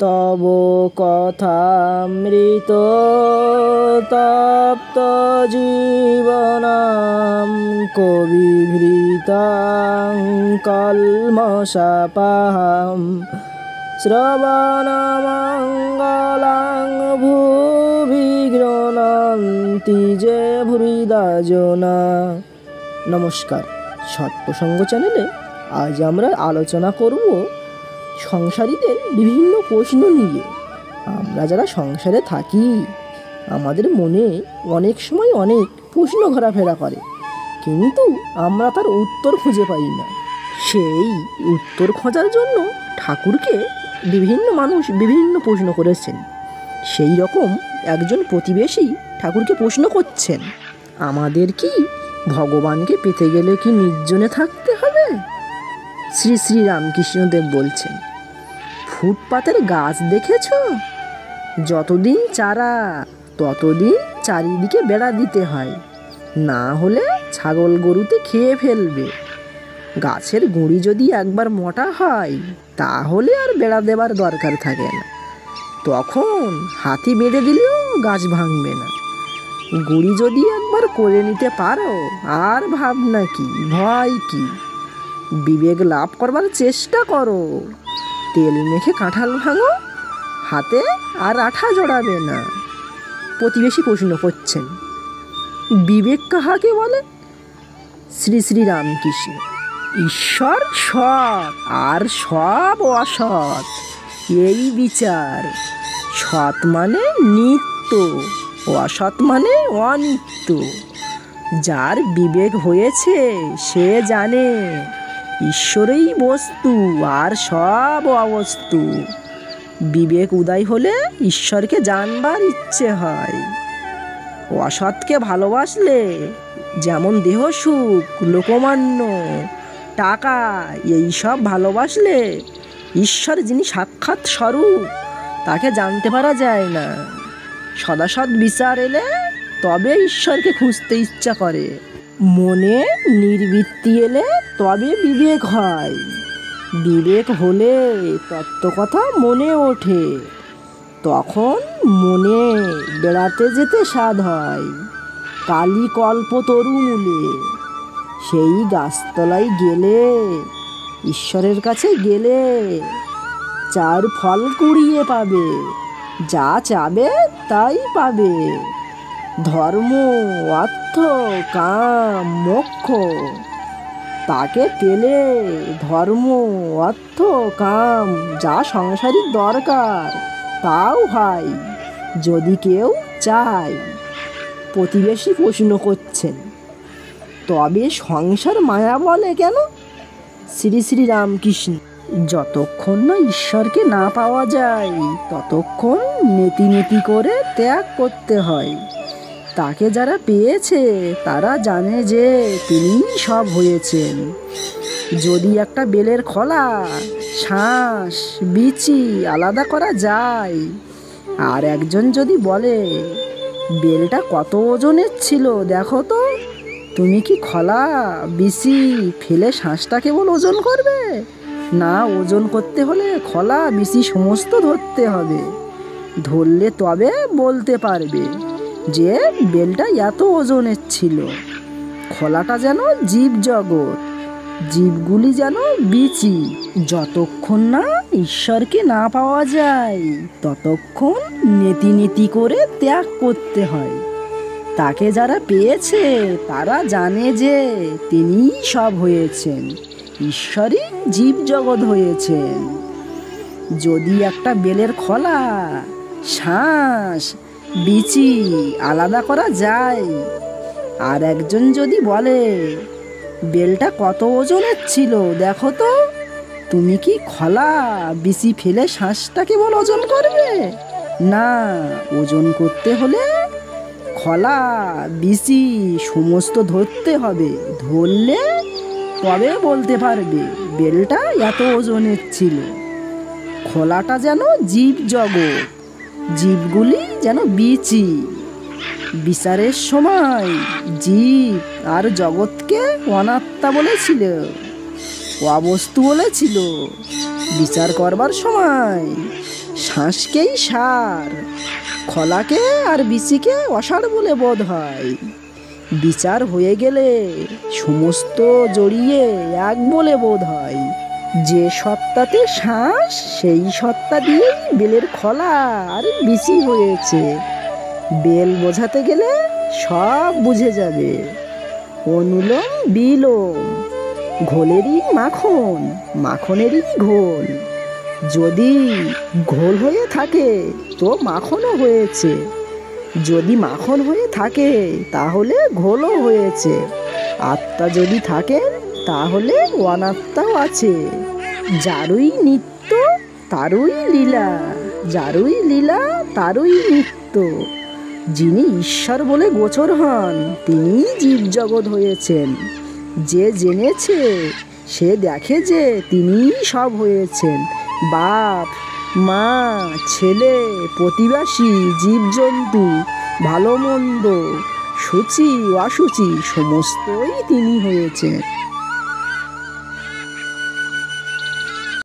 তব কথামৃত তপ্ত জীবনাম কবিভৃতাং কল্মষাপাহম শ্রবণমঙ্গলাং ভুবি গৃণন্তি যে ভুরিদা জনা। নমস্কার, সৎপ্রসঙ্গ চ্যানেলে আজ আমরা আলোচনা করব সংসারীদের বিভিন্ন প্রশ্ন নিয়ে। আমরা যারা সংসারে থাকি আমাদের মনে অনেক সময় অনেক প্রশ্ন ঘোরাফেরা করে, কিন্তু আমরা তার উত্তর খুঁজে পাই না। সেই উত্তর খোঁজার জন্য ঠাকুরকে বিভিন্ন মানুষ বিভিন্ন প্রশ্ন করেছেন। সেই রকম একজন প্রতিবেশী ঠাকুরকে প্রশ্ন করছেন, আমাদের কি ভগবানকে পেতে গেলে কি নির্জনে থাকতে হবে? শ্রী শ্রী রামকৃষ্ণদেব বলছেন, ফুটপাতের গাছ দেখেছ? যতদিন চারা ততদিন চারিদিকে বেড়া দিতে হয়, না হলে ছাগল গরুতে খেয়ে ফেলবে। গাছের গুঁড়ি যদি একবার মোটা হয় তাহলে আর বেড়া দেবার দরকার থাকে না, তখন হাতি বেঁধে দিলেও গাছ ভাঙবে না। গুঁড়ি যদি একবার করে নিতে পারো আর ভাবনা কি, ভয় কি? বিবেক লাভ করবার চেষ্টা করো। তেল মেখে কাঁঠাল ভাঙো, হাতে আর আঠা জড়াবে না। প্রতিবেশী প্রশ্ন করছেন, বিবেক কাহাকে বলে? শ্রী শ্রী রামকৃষ্ণ, ঈশ্বর সৎ আর সব অসৎ, এই বিচার। সৎ মানে নিত্য, অসৎ মানে অনিত্য। যার বিবেক হয়েছে সে জানে ঈশ্বরেই বস্তু আর সব অবস্তু। বিবেক উদয় হলে ঈশ্বরকে জানবার ইচ্ছে হয়। অসৎকে ভালোবাসলে যেমন দেহ সুখ, লোকমান্য, টাকা, এই সব ভালোবাসলে ঈশ্বর যিনি সাক্ষাৎ স্বরূপ তাকে জানতে পারা যায় না। সদাসৎ বিচার এলে তবে ঈশ্বরকে খুঁজতে ইচ্ছা করে। মনে নির্বৃত্তি এলে তবে বিবেক হয়। বিবেক হলে তত্ত্বকথা মনে ওঠে, তখন মনে বেড়াতে যেতে স্বাদ হয়। কালী কল্পতরু মূলে, সেই গাছতলায় গেলে, ঈশ্বরের কাছে গেলে চার ফল কুড়িয়ে পাবে, যা চাবে তাই পাবে। ধর্ম, অর্থ, কাম, মোক্ষ। তাকে পেলে ধর্ম, অর্থ, কাম যা সংসারের দরকার তাও হয়, যদি কেউ চায়। প্রতিবেশী প্রশ্ন করছেন, তবে সংসার মায়া বলে কেন? শ্রী শ্রী রামকৃষ্ণ, যতক্ষণ না ঈশ্বরকে না পাওয়া যায় ততক্ষণ নেতি নেতি করে ত্যাগ করতে হয়। তাকে যারা পেয়েছে তারা জানে যে তিনি সব হয়েছেন। যদি একটা বেলের খোলা, শাঁস, বিচি আলাদা করা যায়, আর একজন যদি বলে, বেলটা কত ওজনের ছিল দেখো তো, তুমি কি খোলা বিচি ফেলে শাঁসটা কেবল ওজন করবে? না, ওজন করতে হলে খোলা বিচি সমস্ত ধরতে হবে। ধরলে তবে বলতে পারবে যে বেলটা এত ওজনের ছিল। খোলাটা যেন জীব জগৎ, জীবগুলি যেন বিচি। যতক্ষণ না ঈশ্বরকে না পাওয়া যায় ততক্ষণ নেতি নেতি করে ত্যাগ করতে হয়। তাকে যারা পেয়েছে তারা জানে যে তিনি সব হয়েছেন, ঈশ্বরই জীব জগৎ হয়েছেন। যদি একটা বেলের খোলা, শাঁস, বিচি আলাদা করা যায়, আর একজন যদি বলে, বেলটা কত ওজনের ছিল দেখো তো, তুমি কি খোলা বিচি ফেলে শাঁসটা কেবল ওজন করবে? না, ওজন করতে হলে খোলা বিচি সমস্ত ধরতে হবে। ধরলে তবে বলতে পারবে বেলটা এত ওজনের ছিল। খোলাটা যেন জীব জগৎ, জীবগুলি যেন বিচি। বিচারের সময় জীব আর জগৎকে অনাত্মা বলেছিল, অবস্তু বলেছিল। বিচার করবার সময় হাঁসকেই সার, খলাকে আর বিচিকে অসাড় বলে বোধ হয়। বিচার হয়ে গেলে সমস্ত জড়িয়ে এক বলে বোধ হয়। যে সত্তাতে শ্বাস সেই সত্তা দিয়েই বেলের খলা আর বিচি হয়েছে। বেল বোঝাতে গেলে সব বুঝে যাবে। অনুলোম বিলোম, ঘোলেরই মাখন, মাখনেরই ঘোল। যদি ঘোল হয়ে থাকে তো মাখনও হয়েছে, যদি মাখন হয়ে থাকে তাহলে ঘোলও হয়েছে। আত্মা যদি থাকেন তাহলে অনাত্মাও আছে। যারই নিত্য তারই লীলা, যারই লীলা তারই নিত্য। যিনি ঈশ্বর বলে গোচর হন তিনিই জীবজগৎ হয়েছেন। যে জেনেছে সে দেখে যে তিনিই সব হয়েছেন। বাপ মা ছেলে প্রতিবাসী জীবজন্তু ভালো মন্দ সূচি অসুচি সমস্তই তিনি হয়েছেন।